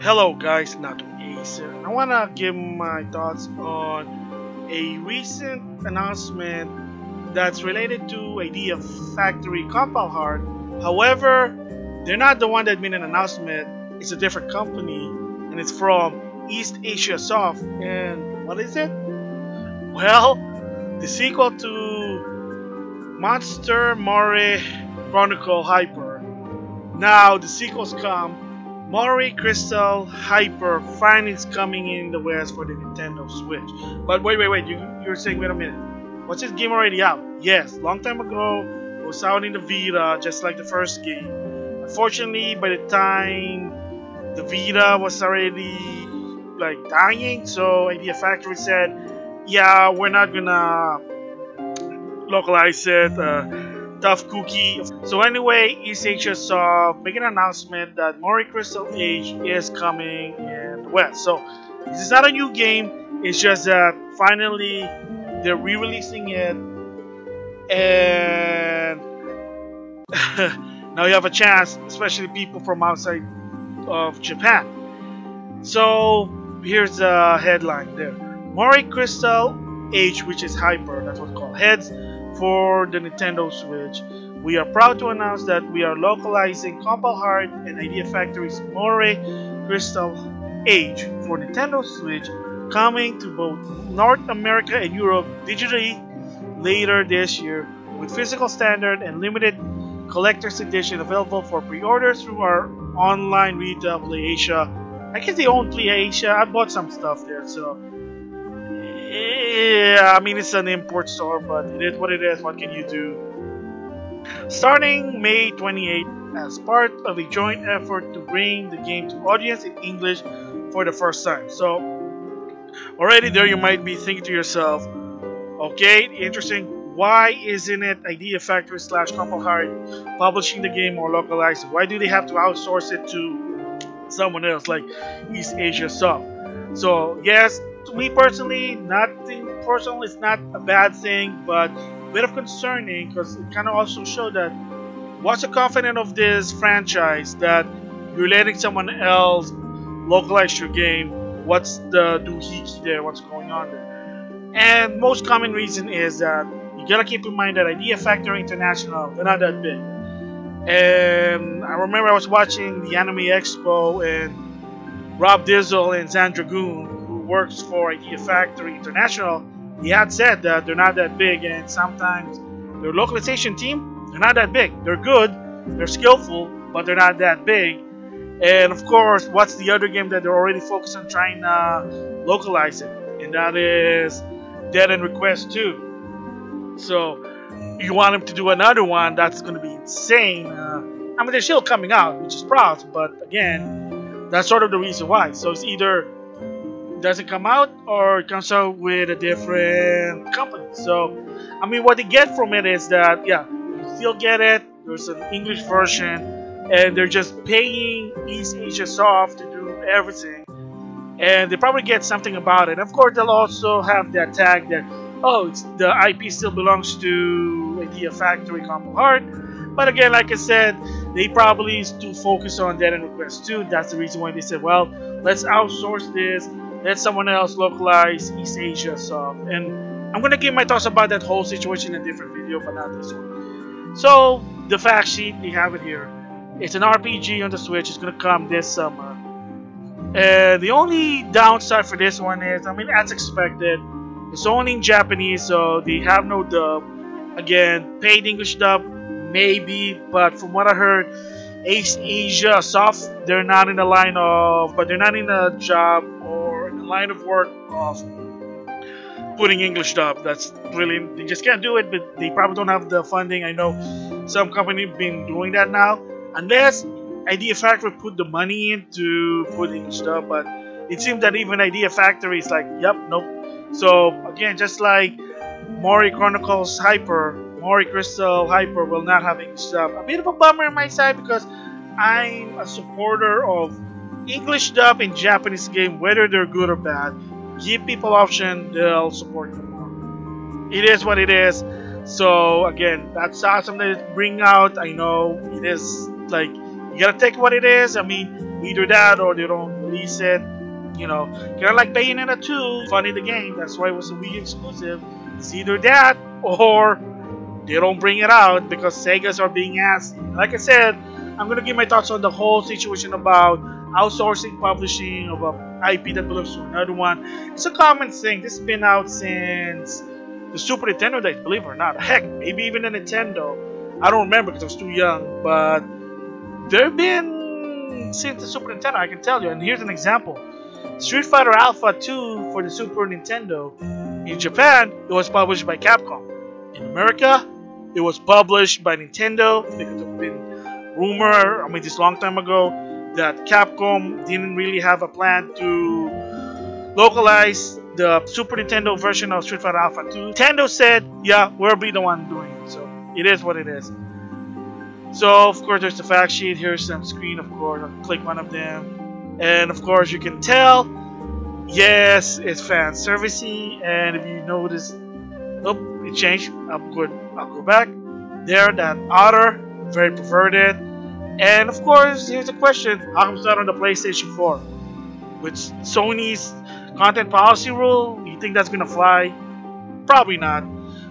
Hello guys, NautoAisDx. I want to give my thoughts on a recent announcement that's related to Idea Factory Compile Heart. However, they're not the one that made an announcement. It's a different company, and it's from Eastasiasoft. And what is it? Well, the sequel to Moero Chronicle Hyper. Now the sequels come. Moero Crystal Hyper finally is coming in the West for the Nintendo Switch. But wait, you're saying, wait a minute, was this game already out? Yes, long time ago, it was out in the Vita, just like the first game. Unfortunately, by the time the Vita was already like dying, so Idea Factory said, yeah, we're not gonna localize it. Tough cookie. So anyway, Eastasiasoft make an announcement that Moero Crystal H is coming in the West. So this is not a new game. It's just that finally they're re-releasing it, and now you have a chance, especially people from outside of Japan. So here's the headline there: Moero Crystal H, which is Hyper, that's what's called, heads for the Nintendo Switch. We are proud to announce that we are localizing Compile Heart and Idea Factory's Moero Crystal H for Nintendo Switch, coming to both North America and Europe digitally later this year, with physical standard and limited collector's edition available for pre-orders through our online retail PlayAsia. I guess they own PlayAsia. I bought some stuff there, so yeah, I mean, it's an import store, but it is what it is. What can you do? Starting May 28th, as part of a joint effort to bring the game to audience in English for the first time. So, already there you might be thinking to yourself, okay, interesting. Why isn't it Idea Factory / Compile Heart publishing the game or localizing? Why do they have to outsource it to someone else like Eastasiasoft? So, yes, to me personally, it's not a bad thing, but a bit of concerning, because it kind of also showed that what's the confidence of this franchise that you're letting someone else localize your game? What's the doohickey there? What's going on there? And most common reason is that you gotta keep in mind that Idea Factory International, they're not that big. And I remember I was watching the Anime Expo, and Rob Dizzle and Zandragoon, works for Idea Factory International, he had said that they're not that big, and sometimes their localization team, they're not that big. They're good, they're skillful, but they're not that big. And of course, what's the other game that they're already focused on trying to localize it? And that is Dead End Request 2. So you want them to do another one, that's going to be insane. I mean, they're still coming out, which is proud, but again, that's sort of the reason why. So it's either doesn't come out or it comes out with a different company. So I mean, what they get from it is that, yeah, you still get it, there's an English version, and they're just paying Eastasiasoft to do everything, and they probably get something about it. Of course, they'll also have that tag that, oh, the IP still belongs to Idea Factory Compile Heart. But again, like I said, they probably too focused on Dead End Request 2. That's the reason why they said, well, let's outsource this, let someone else localize Eastasiasoft. And I'm going to give my thoughts about that whole situation in a different video, but not this one. So, the fact sheet, we have it here. It's an RPG on the Switch. It's going to come this summer. The only downside for this one is, I mean, as expected, it's only in Japanese, so they have no dub. Again, paid English dub, maybe, but from what I heard, Eastasiasoft, they're not in the line of, but they're not in a job or in the line of work of putting English dub. That's really, they just can't do it, but they probably don't have the funding. I know some companies have been doing that now, unless Idea Factory put the money in to put English dub, but it seems that even Idea Factory is like, yep, nope. So again, just like Moero Chronicles Hyper, Moero Crystal Hyper will not have English dub. A bit of a bummer on my side, because I'm a supporter of English dub in Japanese game, whether they're good or bad. Give people option, they'll support them more. It is what it is. So again, that's awesome that it's bring out. I know it is like You gotta take what it is. I mean, either that or they don't release it. You know, kind of like Bayonetta 2, funny the game. That's why it was a Wii exclusive. It's either that or they don't bring it out because Segas are being asked. Like I said, I'm gonna give my thoughts on the whole situation about outsourcing publishing of a IP that belongs to another one. It's a common thing. This has been out since the Super Nintendo days, believe it or not. Heck, maybe even the Nintendo. I don't remember because I was too young, but there have been since the Super Nintendo, I can tell you. And here's an example. Street Fighter Alpha 2 for the Super Nintendo. In Japan, it was published by Capcom. In America, it was published by Nintendo because there have been rumor, I mean this long time ago, that Capcom didn't really have a plan to localize the Super Nintendo version of Street Fighter Alpha 2. Nintendo said, yeah, we'll be the one doing it. So it is what it is. So of course there's the fact sheet. Here's some screen, of course. I'll click one of them. And of course you can tell, yes, it's fan servicey. And if you notice, oh, it changed. I'm good. I'll go back. There, that otter, very perverted. And of course, here's the question: how come it's not on the PlayStation 4? With Sony's content policy rule, you think that's gonna fly? Probably not.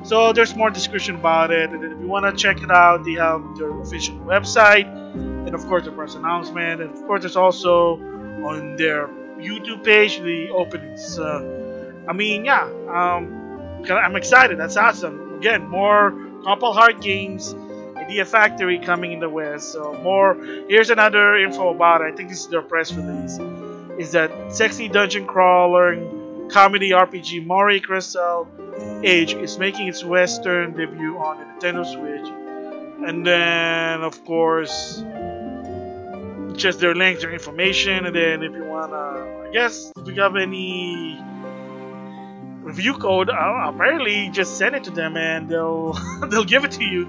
So there's more description about it. And if you want to check it out, they have their official website, and of course the press announcement, and of course there's also on their YouTube page the openings. I mean, yeah, I'm excited. That's awesome. Again, more Compile Hard games. Idea Factory coming in the West. So more. Here's another info about it. I think this is their press release. Is that sexy dungeon crawler comedy RPG Moero Crystal H is making its Western debut on the Nintendo Switch. And then, of course, just their links, their information. And then if you wanna, I guess, if you have any review code, apparently just send it to them and they'll they'll give it to you.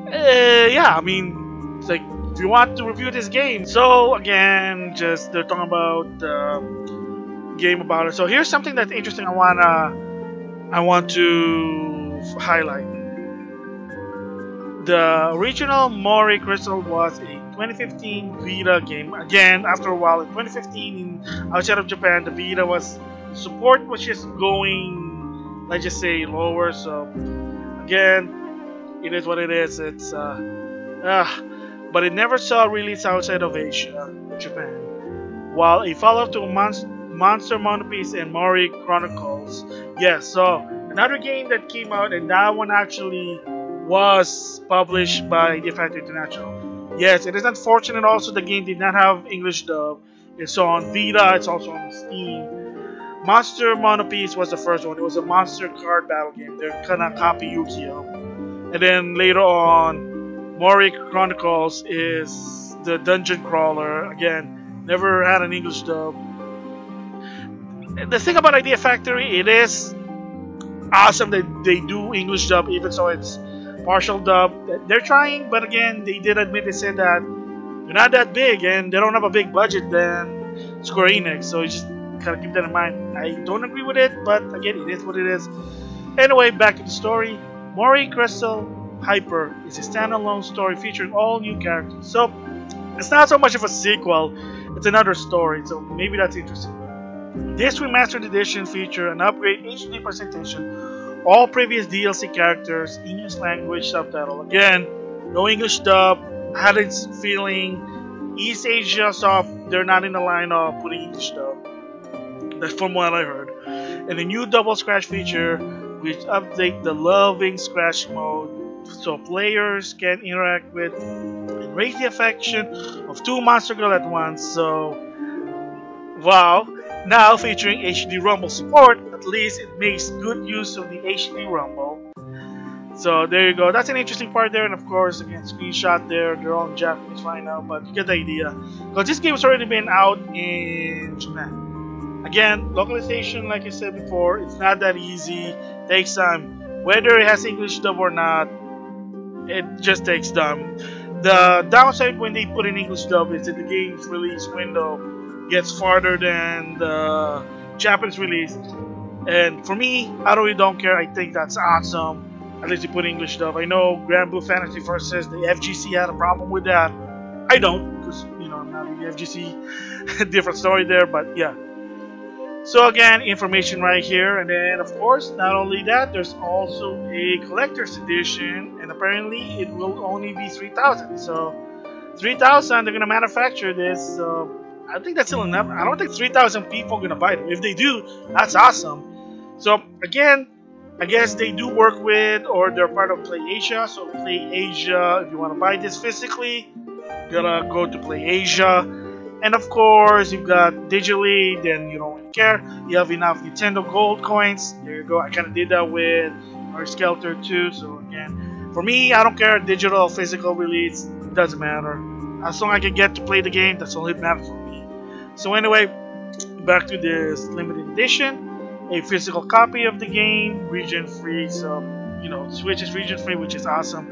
Yeah, I mean, it's like if you want to review this game. So again, just they're talking about the game about it. So here's something that's interesting. I want to highlight. The original Moero Crystal was a 2015 Vita game. Again, after a while, in 2015, outside of Japan, the Vita was support was just going, let's just say, lower. So again, it is what it is. It's but it never saw release outside of Asia, Japan. While a follow-up to Monster Monopiece and Moero Chronicles, yes. So another game that came out, and that one actually was published by Idea Factory International. Yes, it is unfortunate. Also, the game did not have English dub. It's on Vita. It's also on Steam. Monster Monopiece was the first one. It was a monster card battle game. They're kind of copy Yu-Gi-Oh. And then later on, Moero Chronicles is the dungeon crawler. Again, never had an English dub. The thing about Idea Factory, it is awesome that they do English dub, even so it's partial dub. They're trying, but again, they did admit, they said that they're not that big and they don't have a big budget than Square Enix. So you just gotta keep that in mind. I don't agree with it, but again, it is what it is. Anyway, back to the story. Moero Crystal Hyper is a standalone story featuring all new characters. So it's not so much of a sequel, it's another story. So maybe that's interesting. This remastered edition features an upgrade HD presentation, all previous DLC characters, English language subtitle. Again, no English dub. Had its feeling Eastasiasoft, they're not in the line of putting English dub. That's from what I heard. And a new double scratch feature, which update the loving scratch mode, so players can interact with and raise the affection of two monster girls at once. So, wow! Now featuring HD Rumble support, at least it makes good use of the HD Rumble. So there you go. That's an interesting part there, and of course, again, screenshot there. They're all in Japanese right now, but you get the idea. Because this game has already been out in Japan. Again, localization, like I said before, it's not that easy. Takes time. Whether it has English dub or not, it just takes time. The downside when they put in English dub is that the game's release window gets farther than the Japanese release. And for me, I really don't care. I think that's awesome. At least you put English dub. I know Grand Blue Fantasy First says the FGC had a problem with that. I don't, because I'm not in the FGC. Different story there, but yeah. So again, information right here, and then of course, not only that, there's also a collector's edition, and apparently it will only be 3,000. So 3,000, they're gonna manufacture this. So I think that's still enough. I don't think 3,000 people are gonna buy them. If they do, that's awesome. So again, I guess they do work with, or they're part of Play Asia. So Play Asia, if you want to buy this physically, you gotta go to Play Asia. And of course, you've got digitally, then you don't really care. You have enough Nintendo Gold coins. There you go. I kind of did that with our Skelter too. So again, for me, I don't care. Digital, physical release, doesn't matter. As long as I can get to play the game, that's all it matters for me. So anyway, back to this limited edition. A physical copy of the game, region free. So Switch is region free, which is awesome.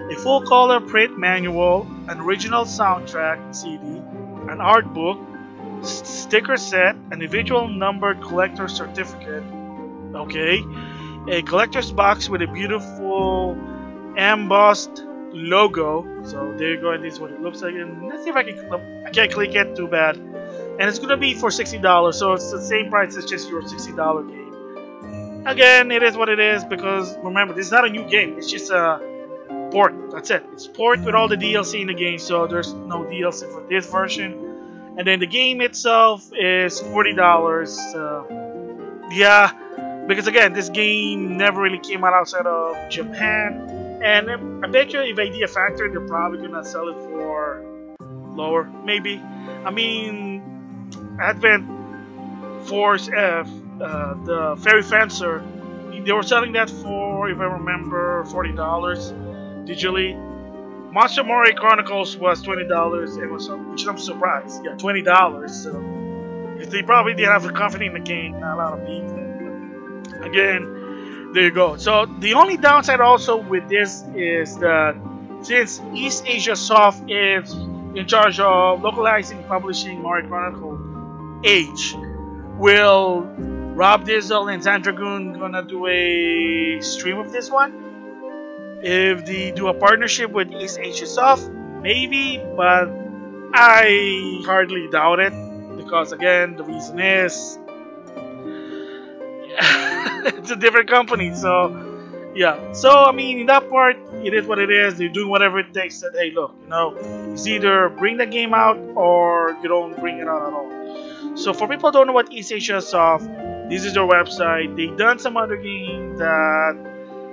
A full color print manual, an original soundtrack CD. An art book, sticker set, an individual numbered collector certificate, okay, a collector's box with a beautiful embossed logo. So there you go, and this is what it looks like. And let's see if I can't click it, too bad. And it's gonna be for $60, so it's the same price as just your $60 game. Again, it is what it is, because remember, this is not a new game, it's just a port. That's it. It's port with all the DLC in the game, so there's no DLC for this version. And then the game itself is $40. Yeah, because again, this game never really came out outside of Japan. And I bet you if Idea Factory, they're probably gonna sell it for lower, maybe. I mean, Advent Force F, the Fairy Fencer, they were selling that for, if I remember, $40. Digitally. Monster Moero Chronicles was $20, which I'm surprised. Yeah, $20. So if they probably didn't have the confidence in the game, not a lot of people. But again, there you go. So the only downside also with this is that since Eastasiasoft is in charge of localizing, publishing Moero Chronicle H, will Rob Dizzle and Zandragoon gonna do a stream of this one? If they do a partnership with Eastasiasoft, maybe, but I hardly doubt it, because again, the reason is it's a different company. So yeah, so I mean, in that part, it is what it is. They're doing whatever it takes. That, hey, look, it's either bring the game out or you don't bring it out at all. So for people who don't know what Eastasiasoft, this is their website. They've done some other games that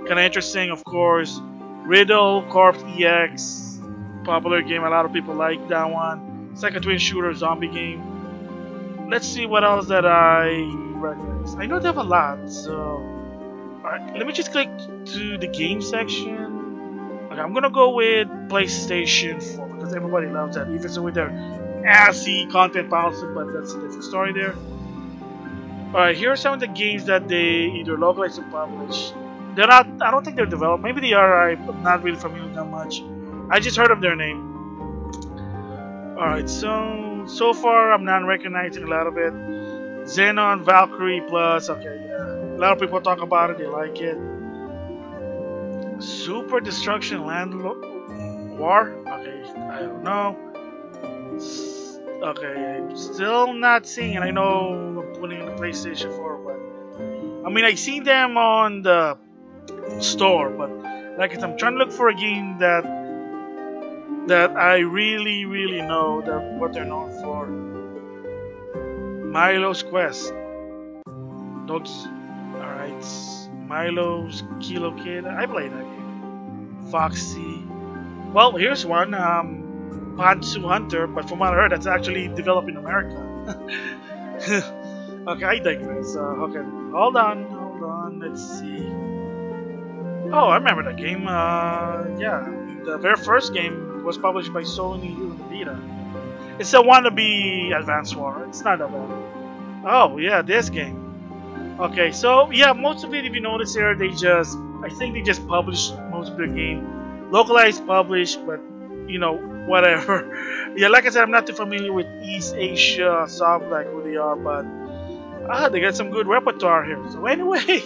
kind of interesting, of course. Riddle Corp EX, popular game. A lot of people like that one. It's like a twin shooter zombie game. Let's see what else that I recognize. I know they have a lot, so alright, let me just click to the game section. Okay, I'm gonna go with PlayStation 4 because everybody loves that, even so with their assy content policy, but that's a different story there. Alright, here are some of the games that they either localize or publish. They're not, I don't think they're developed. Maybe they are, I'm not really familiar with them much. I just heard of their name. Alright, so far I'm not recognizing a lot of it. Xenon, Valkyrie Plus, okay, yeah. A lot of people talk about it, they like it. Super Destruction Land War? Okay, I don't know. Okay, I'm still not seeing it. I know I'm putting in the PlayStation 4, but I mean, I've seen them on the store, but like I said, I'm trying to look for a game that I really know that what they're known for. Milo's Quest. Dogs. Alright. Milo's Kilo Kid. I played that game. Foxy. Well, here's one. Pantsu Hunter, but from what I heard, that's actually developed in America. Okay, I digress. Okay, hold on. Let's see. Oh, I remember that game. Yeah, the very first game was published by Sony on the Vita. It's a wannabe Advance War. It's not that bad. Oh, yeah, this game. Okay, so yeah, most of it, if you notice here, I think they just published most of their game. Localized, published, but whatever. Yeah, like I said, I'm not too familiar with Eastasiasoft, like who they are, but they got some good repertoire here. So anyway,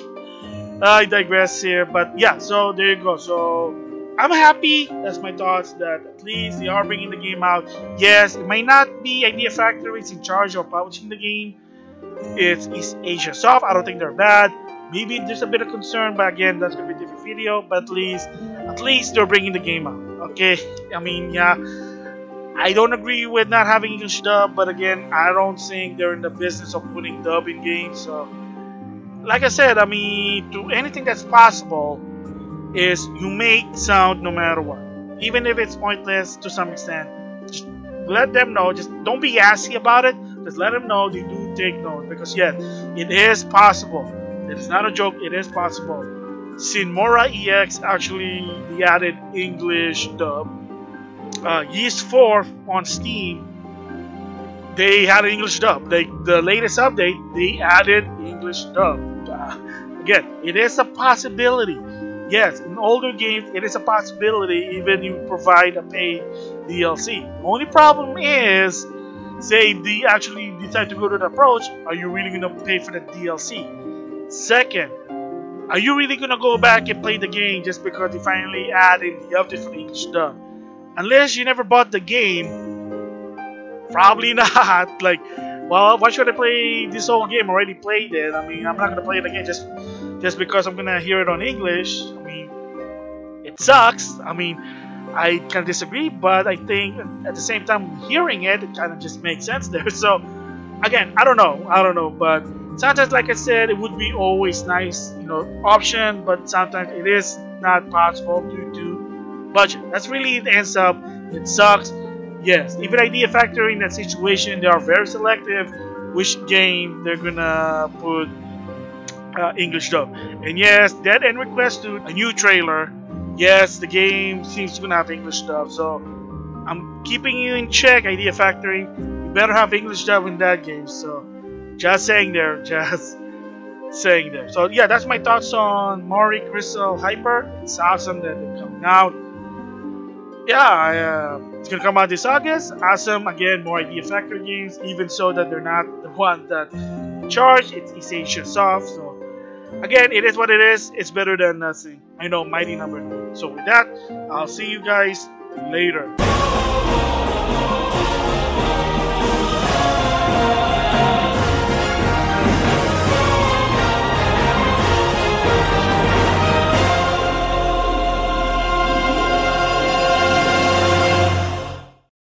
I digress here, but yeah, so there you go. So I'm happy. That's my thoughts. That at least they are bringing the game out. Yes, it may not be Idea Factories in charge of publishing the game. It's Eastasiasoft. I don't think they're bad. Maybe there's a bit of concern, but again, that's gonna be a different video. But at least they're bringing the game out. Okay. I mean, yeah. I don't agree with not having English dub, but again, I don't think they're in the business of putting dub in games. So, like I said, I mean, to anything that's possible is you make sound no matter what, even if it's pointless to some extent. Just let them know. Just don't be assy about it. Just let them know they do take note, because yes, it is possible. It is not a joke. It is possible. Since Moero EX actually they added English dub. Yeast 4 on Steam, they had an English dub. The latest update, they added English dub. Again, it is a possibility. Yes, in older games, it is a possibility even you provide a paid DLC. The only problem is, say if they actually decide to go to the approach, are you really going to pay for the DLC? Second, are you really going to go back and play the game just because they finally added the update for the English dub? Unless you never bought the game, probably not. Like, well, why should I play this whole game? I already played it. I mean, I'm not gonna play it again just because I'm gonna hear it on English. I mean, it sucks. I mean, I can disagree, but I think at the same time, hearing it kind of just makes sense there. So, again, I don't know, but sometimes, like I said, it would be always nice, option, but sometimes it is not possible due to budget. That's really the ends up. It sucks. Yes, even Idea Factory in that situation, they are very selective which game they're gonna put English dub. And yes, Dead End Request to a new trailer. Yes, the game seems to have English dub. So I'm keeping you in check, Idea Factory. You better have English dub in that game. So just saying there, So yeah, that's my thoughts on Moero Crystal Hyper. It's awesome that they're coming out. Yeah, it's gonna come out this August. Awesome. Again, more Idea Factory games, even so that they're not the one that charge. It's Eastasiasoft. So again, it is what it is. It's better than nothing. I know, mighty number 9. So with that, I'll see you guys later.